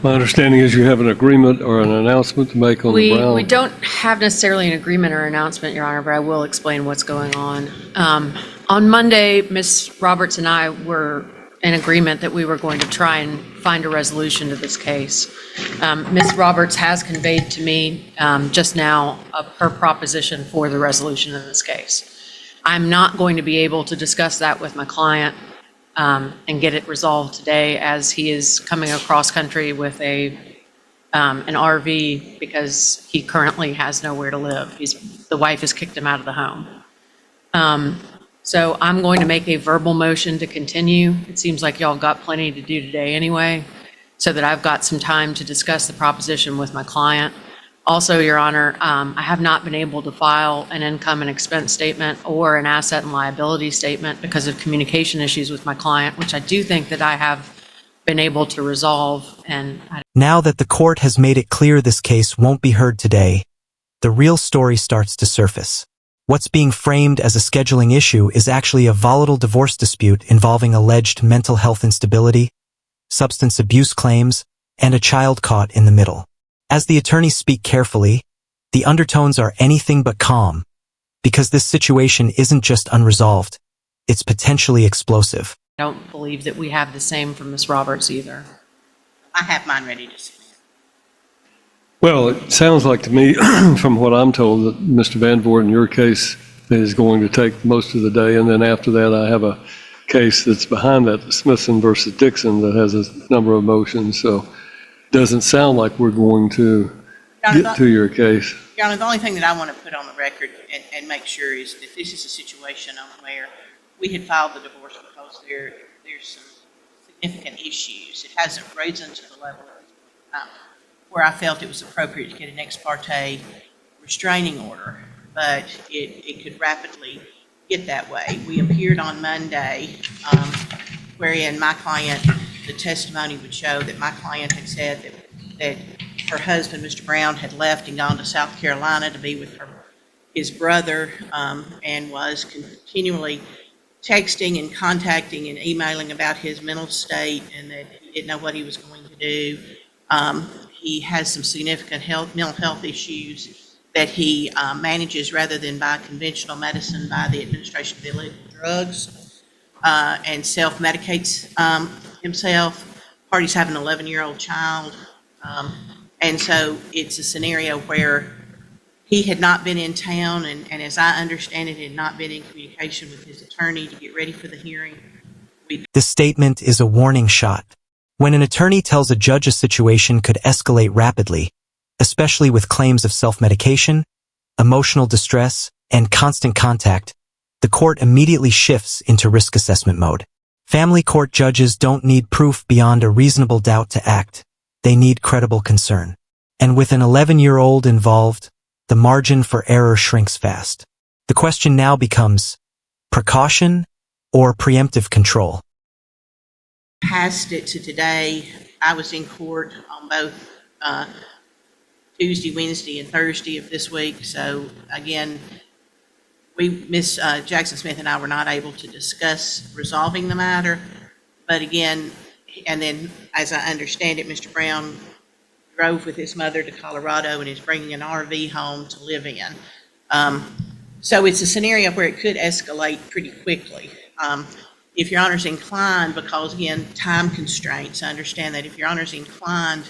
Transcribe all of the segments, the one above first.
My understanding is you have an agreement or an announcement to make on the Brown. We don't have necessarily an agreement or announcement, Your Honor, but I will explain what's going on. On Monday, Ms. Roberts and I were in agreement that we were going to try and find a resolution to this case. Ms. Roberts has conveyed to me just now her proposition for the resolution in this case. I'm not going to be able to discuss that with my client and get it resolved today, as he is coming across country with an RV because he currently has nowhere to live. The wife has kicked him out of the home. So I'm going to make a verbal motion to continue. It seems like y'all got plenty to do today anyway, so that I've got some time to discuss the proposition with my client. Also, Your Honor, I have not been able to file an income and expense statement or an asset and liability statement because of communication issues with my client, which I do think that I have been able to resolve. Now that the court has made it clear this case won't be heard today, the real story starts to surface. What's being framed as a scheduling issue is actually a volatile divorce dispute involving alleged mental health instability, substance abuse claims, and a child caught in the middle. As the attorneys speak carefully, the undertones are anything but calm, because this situation isn't just unresolved, it's potentially explosive. I don't believe that we have the same from Ms. Roberts either. I have mine ready to submit. Well, it sounds like to me, from what I'm told, that Mr. Van Voort, in your case, is going to take most of the day, and then after that I have a case that's behind that, Smithson versus Dixon, that has a number of motions, so it doesn't sound like we're going to get to your case. Your Honor, the only thing that I want to put on the record and make sure is that this is a situation on where we had filed the divorce because there's some significant issues. It hasn't risen to the level where I felt it was appropriate to get an ex parte restraining order, but it could rapidly get that way. We appeared on Monday, wherein my client, the testimony would show that my client had said that her husband, Mr. Brown, had left and gone to South Carolina to be with his brother, and was continually texting and contacting and emailing about his mental state, and that he didn't know what he was going to do. He has some significant mental health issues that he manages rather than by conventional medicine, by the administration of illegal drugs, and self-medicates himself. Parties have an 11-year-old child. And so it's a scenario where he had not been in town, and as I understand it, had not been in communication with his attorney to get ready for the hearing. This statement is a warning shot. When an attorney tells a judge a situation could escalate rapidly, especially with claims of self-medication, emotional distress, and constant contact, the court immediately shifts into risk assessment mode. Family court judges don't need proof beyond a reasonable doubt to act. They need credible concern. And with an 11-year-old involved, the margin for error shrinks fast. The question now becomes precaution or preemptive control. Passed it to today. I was in court on both Tuesday, Wednesday, and Thursday of this week. So again, Ms. Jackson Smith and I were not able to discuss resolving the matter. But again, and then as I understand it, Mr. Brown drove with his mother to Colorado and is bringing an RV home to live in. So it's a scenario where it could escalate pretty quickly. If Your Honor's inclined, because again, time constraints, I understand that if Your Honor's inclined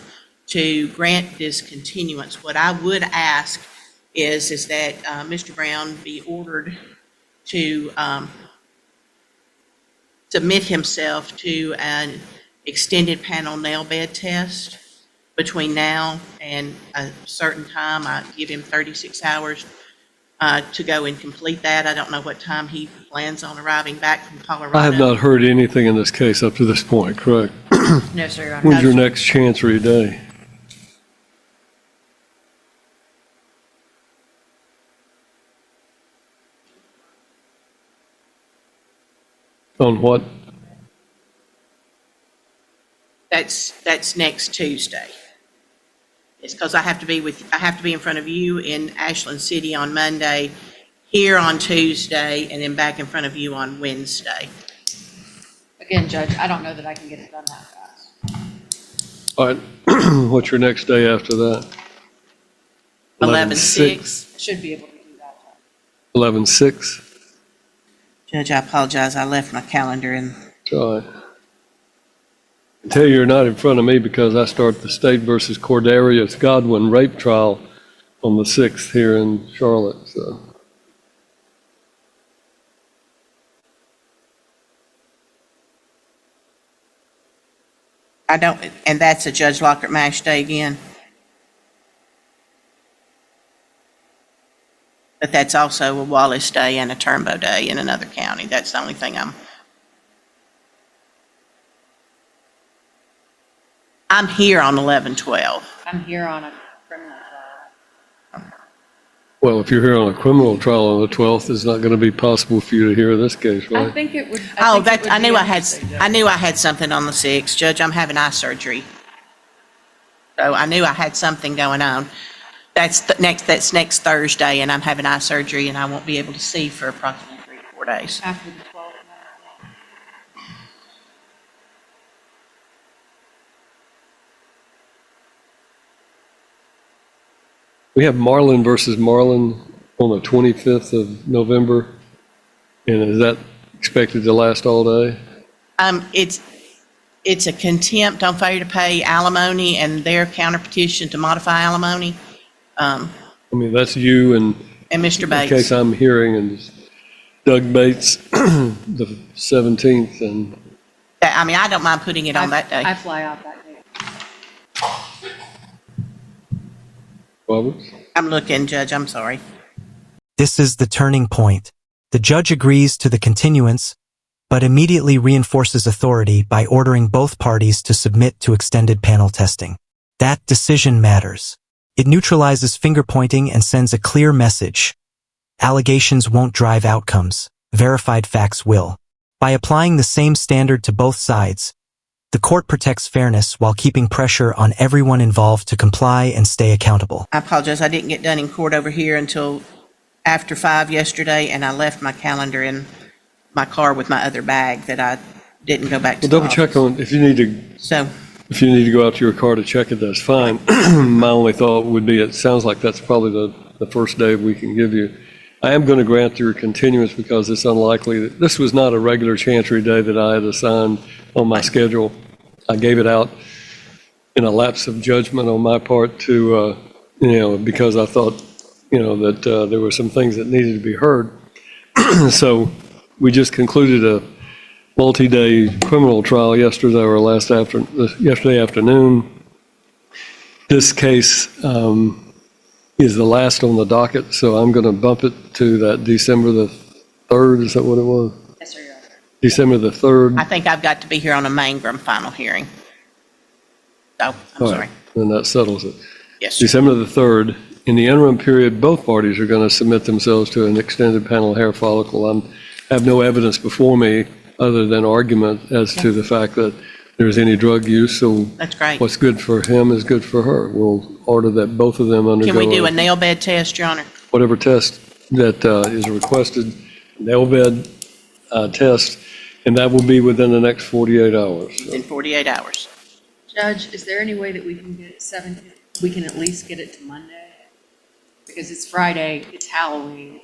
to grant this continuance, what I would ask is that Mr. Brown be ordered to submit himself to an extended panel nail bed test between now and a certain time. I give him 36 hours to go and complete that. I don't know what time he plans on arriving back from Colorado. I have not heard anything in this case up to this point, correct? No, sir, Your Honor. When's your next chancery day? On what? That's next Tuesday. It's because I have to be in front of you in Ashland City on Monday, here on Tuesday, and then back in front of you on Wednesday. Again, Judge, I don't know that I can get it done that fast. All right. What's your next day after that? 11/6. Should be able to do that. 11/6? Judge, I apologize. I left my calendar in. That's all right. I tell you, you're not in front of me because I start the State versus Cordarius Godwin rape trial on the 6th here in Charlotte, so. I don't, and that's a Judge Lockhart MASH day again. But that's also a Wallace day and a Turnbow day in another county. That's the only thing I'm here on 11/12. I'm here on a criminal trial. Well, if you're here on a criminal trial on the 12th, it's not going to be possible for you to hear this case, I right? think it would. Oh, that, I knew I had something on the 6th. Judge, I'm having eye surgery. So I knew I had something going on. That's next Thursday, and I'm having eye surgery, and I won't be able to see for approximately 3 to 4 days. After the 12th. We have Marlin versus Marlin on the 25th of November, and is that expected to last all day? It's a contempt on failure to pay alimony and their counter petition to modify alimony. I mean, that's you and Mr. the Bates. case I'm hearing, and Doug Bates, the 17th, and I mean, I don't mind putting it on that day. I fly out that day. Roberts. I'm looking, Judge, I'm sorry. This is the turning point. The judge agrees to the continuance, but immediately reinforces authority by ordering both parties to submit to extended panel testing. That decision matters. It neutralizes finger-pointing and sends a clear message. Allegations won't drive outcomes. Verified facts will. By applying the same standard to both sides, the court protects fairness while keeping pressure on everyone involved to comply and stay accountable. I apologize, I didn't get done in court over here until after 5 yesterday, and I left my calendar in my car with my other bag that I didn't go back to Well, the double check office. on, if you need to go out to your car to check it, that's fine. My only thought would be, it sounds like that's probably the first day we can give you. I am going to grant your continuance because it's unlikely that, this was not a regular chancery day that I had assigned on my schedule. I gave it out in a lapse of judgment on my part to, because I thought, that there were some things that needed to be heard. So we just concluded a multi-day criminal trial yesterday yesterday afternoon. This case is the last on the docket, so I'm going to bump it to that December the 3rd. Is that what it was? Yes, sir, Your Honor. December the 3rd. I think I've got to be here on a Mangrum final hearing. So, I'm All sorry. right, then that settles it. Yes, sir. December the 3rd. In the interim period, both parties are going to submit themselves to an extended panel hair follicle. I have no evidence before me other than argument as to the fact that there's any drug use, so That's great. what's good for him is good for her. We'll order that both of them undergo Can we do a nail bed test, Your Honor? whatever test that is requested, nail bed test, and that will be within the next 48 hours. So, In 48 hours. Judge, is there any way that we can get it 17th? We can at least get it to Monday? Because it's Friday, it's Halloween.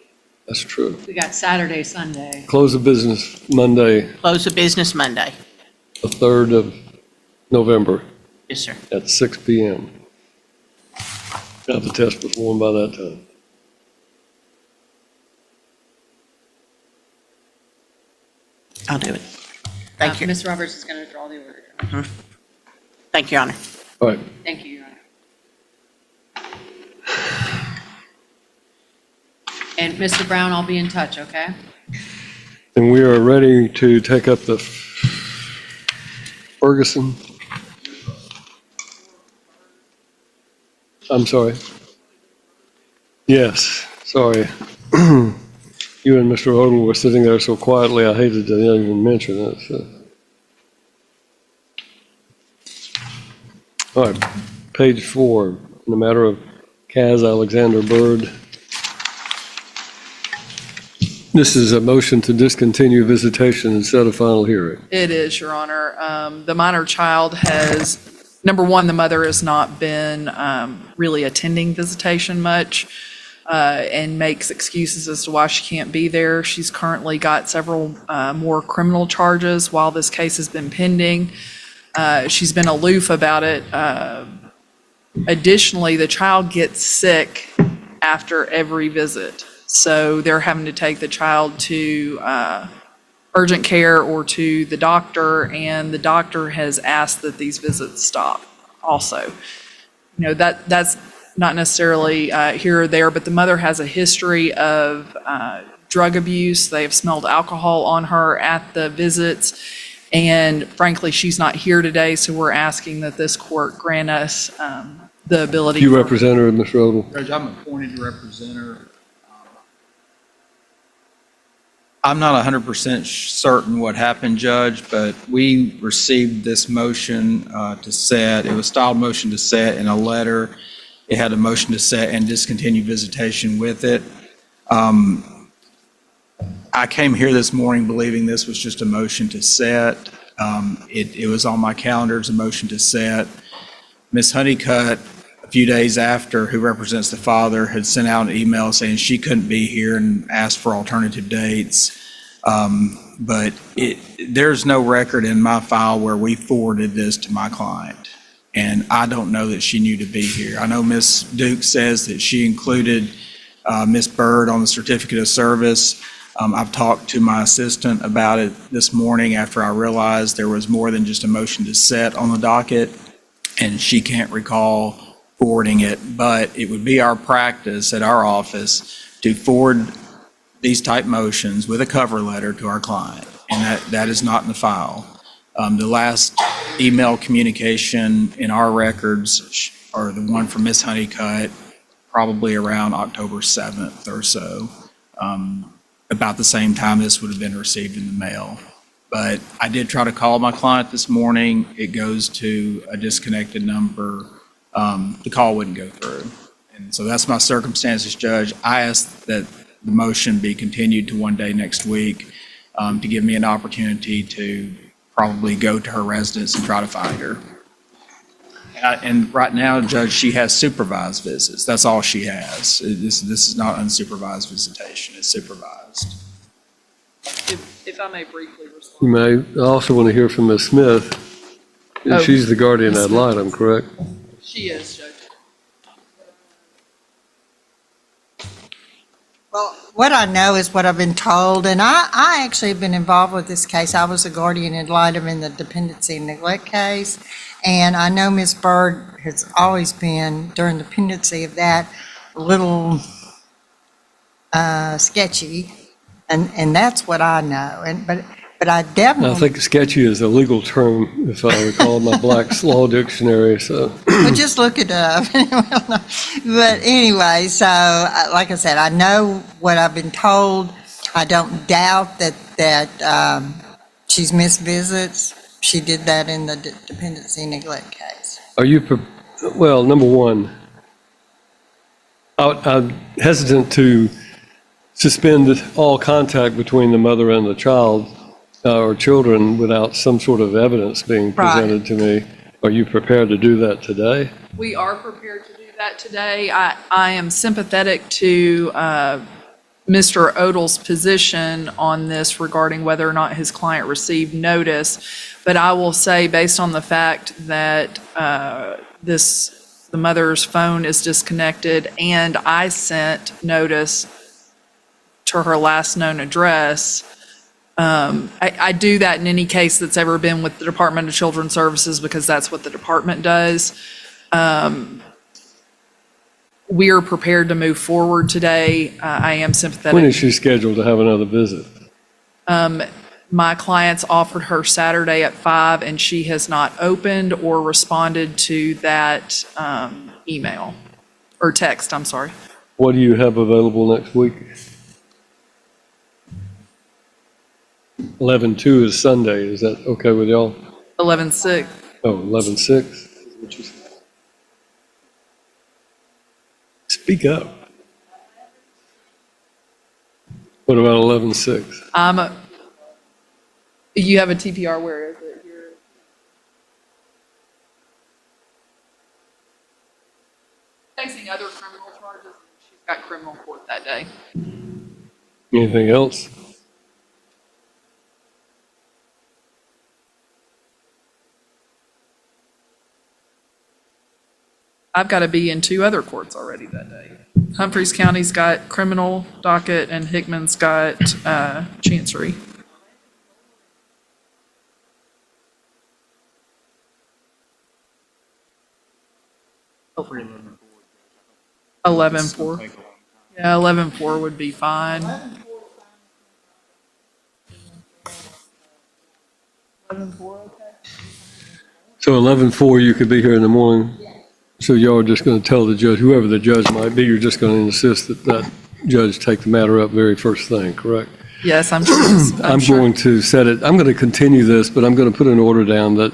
that's true. We got Saturday, Sunday. Close of business Monday, Close of business Monday. the 3rd of November Yes, sir. at 6 p.m. Have the test performed by that time. I'll do it. Thank you. Ms. Roberts is going to draw the order. Thank you, Your Honor. All right. Thank you, Your Honor. And Mr. Brown, I'll be in touch, okay? And we are ready to take up the Ferguson. I'm sorry. Yes, sorry. You and Mr. Odom were sitting there so quietly, I hated to even mention it. So. All right, page 4, in the matter of Kaz Alexander Bird. This is a motion to discontinue visitation and set a final hearing. It is, Your Honor. The minor child has number one, the mother has not been really attending visitation much and makes excuses as to why she can't be there. She's currently got several more criminal charges while this case has been pending. She's been aloof about it. Additionally, the child gets sick after every visit. So they're having to take the child to urgent care or to the doctor, and the doctor has asked that these visits stop also. That's not necessarily here or there, but the mother has a history of drug abuse. They have smelled alcohol on her at the visits. And frankly, she's not here today, so we're asking that this court grant us the ability. You represent her, Ms. Rodel? Judge, I'm appointed to represent her. I'm not 100% certain what happened, Judge, but we received this motion to set. It was styled motion to set in a letter. It had a motion to set and discontinue visitation with it. I came here this morning believing this was just a motion to set. It was on my calendar as a motion to set. Ms. Honeycutt, a few days after, who represents the father, had sent out an email saying she couldn't be here and asked for alternative dates. But there's no record in my file where we forwarded this to my client. And I don't know that she knew to be here. I know Ms. Duke says that she included Ms. Bird on the certificate of service. I've talked to my assistant about it this morning after I realized there was more than just a motion to set on the docket, and she can't recall forwarding it. But it would be our practice at our office to forward these type motions with a cover letter to our client, and that is not in the file. The last email communication in our records are the one from Ms. Honeycutt, probably around October 7th or so. About the same time this would have been received in the mail. But I did try to call my client this morning. It goes to a disconnected number. The call wouldn't go through. And so that's my circumstances, Judge. I asked that the motion be continued to one day next week to give me an opportunity to probably go to her residence and try to find her. And right now, Judge, she has supervised visits. That's all she has. This is not unsupervised visitation. It's supervised. If I may briefly respond. You may. I also want to hear from Ms. Smith. Oh, She's the guardian Ms. ad litem, correct? She is, Judge. Well, what I know is what I've been told, and I actually have been involved with this case. I was a guardian ad litem in the dependency and neglect case, and I know Ms. Bird has always been, during the pendency of that, a little sketchy, and that's what I know. But I definitely. I think sketchy is a legal term, if I recall my Black's Law Dictionary, so. Well, just look it up. But anyway, so like I said, I know what I've been told. I don't doubt that she's missed visits. She did that in the dependency neglect case. Are you, well, number one, I'm hesitant to suspend all contact between the mother and the child or children without some sort of evidence being presented to me. Are you prepared to do that today? We are prepared to do that today. I am sympathetic to Mr. Odel's position on this regarding whether or not his client received notice, but I will say, based on the fact that the mother's phone is disconnected and I sent notice to her last known address, I do that in any case that's ever been with the Department of Children's Services because that's what the department does. We are prepared to move forward today. I am sympathetic. When is she scheduled to have another visit? My clients offered her Saturday at 5, and she has not opened or responded to that email or text, I'm sorry. What do you have available next week? 11/2 is Sunday. Is that okay with y'all? 11/6. Oh, 11/6. What you say? Speak up. What about 11/6? You have a TPR, where is it? Facing other criminal charges, she's got criminal court that day. Anything else? I've got to be in 2 other courts already that day. Humphreys County's got criminal docket and Hickman's got chancery. Hopefully 11-4. Yeah, 11-4 would be fine. 11-4, okay. So 11:04, you could be here in the morning. So y'all are just going to tell the judge, whoever the judge might be, you're just going to insist that that judge take the matter up very first thing, correct? Yes, I'm sure. I'm going to set it, I'm going to continue this, but I'm going to put an order down that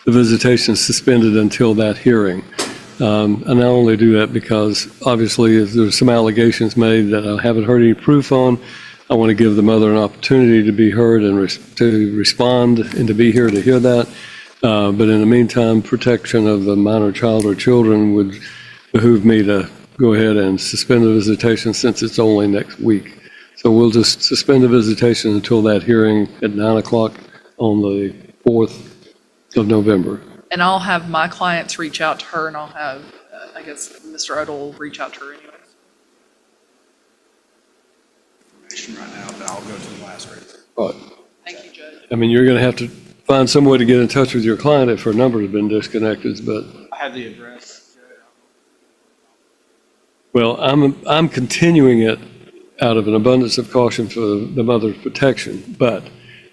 the visitation is suspended until that hearing. And I only do that because obviously if there's some allegations made that I haven't heard any proof on, I want to give the mother an opportunity to be heard and to respond and to be here to hear that. But in the meantime, protection of the minor child or children would behoove me to go ahead and suspend the visitation since it's only next week. So we'll just suspend the visitation until that hearing at 9 o'clock on the 4th of November. And I'll have my clients reach out to her, and I'll have, I guess, Mr. Odell will reach out to her anyways. information right now, but I'll go to the last rate. Right. Thank you, Judge. I mean, you're going to have to find some way to get in touch with your client if her number has been disconnected, but, I have the address. well, I'm continuing it out of an abundance of caution for the mother's protection, but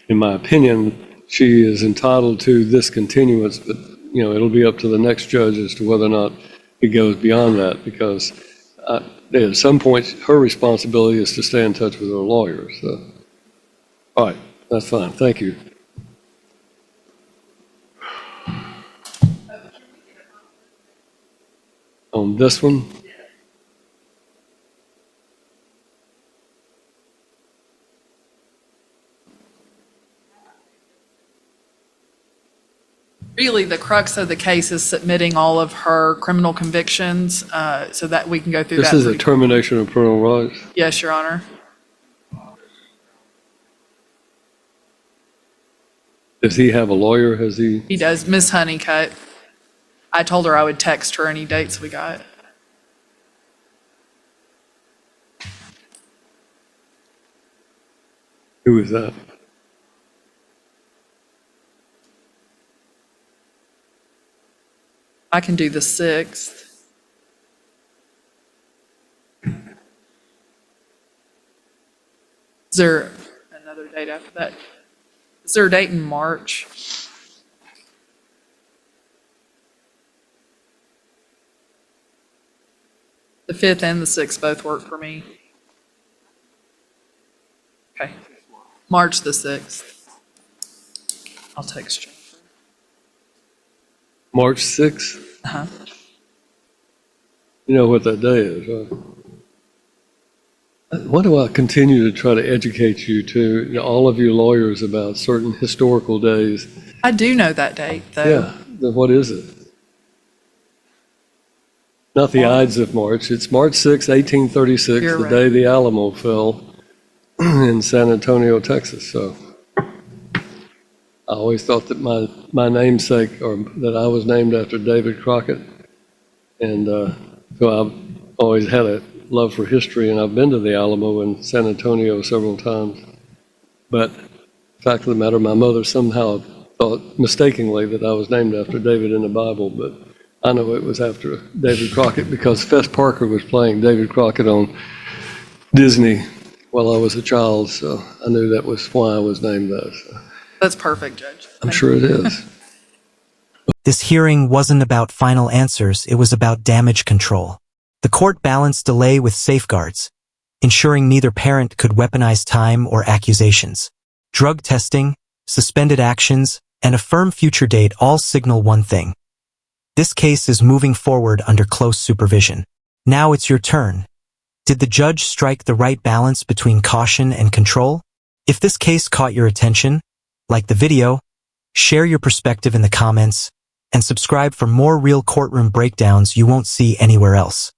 in my opinion, she is entitled to this continuance, but, you know, it'll be up to the next judge as to whether or not it goes beyond that, because at some point, her responsibility is to stay in touch with her lawyer, so. All right, that's fine, thank you. On this one? Really, the crux of the case is submitting all of her criminal convictions so that we can go through that. This is a pretty- termination of parental rights. Yes, Your Honor. Does he have a lawyer? Has he? He does. Miss Honeycutt. I told her I would text her any dates we got. Who is that? I can do the 6th. Is there another date after that? Is there a date in March? The 5th and the 6th both work for me. Okay. March the 6th. I'll text you. March 6th? Uh-huh. You know what that day is, right? Why do I continue to try to educate you all of you lawyers about certain historical days? I do know that date, though. Yeah, then what is it? Not the Ides of March. It's March 6, 1836, You're the right. day the Alamo fell in San Antonio, Texas. So I always thought that my namesake, or that I was named after David Crockett. And so I've always had a love for history, and I've been to the Alamo in San Antonio several times. But the fact of the matter, my mother somehow thought mistakenly that I was named after David in the Bible, but I know it was after David Crockett because Fess Parker was playing David Crockett on Disney while I was a child, so I knew that was why I was named that. So That's perfect, Judge. I'm sure it is. This hearing wasn't about final answers, it was about damage control. The court balanced delay with safeguards, ensuring neither parent could weaponize time or accusations. Drug testing, suspended actions, and a firm future date all signal one thing. This case is moving forward under close supervision. Now it's your turn. Did the judge strike the right balance between caution and control? If this case caught your attention, like the video, share your perspective in the comments, and subscribe for more real courtroom breakdowns you won't see anywhere else.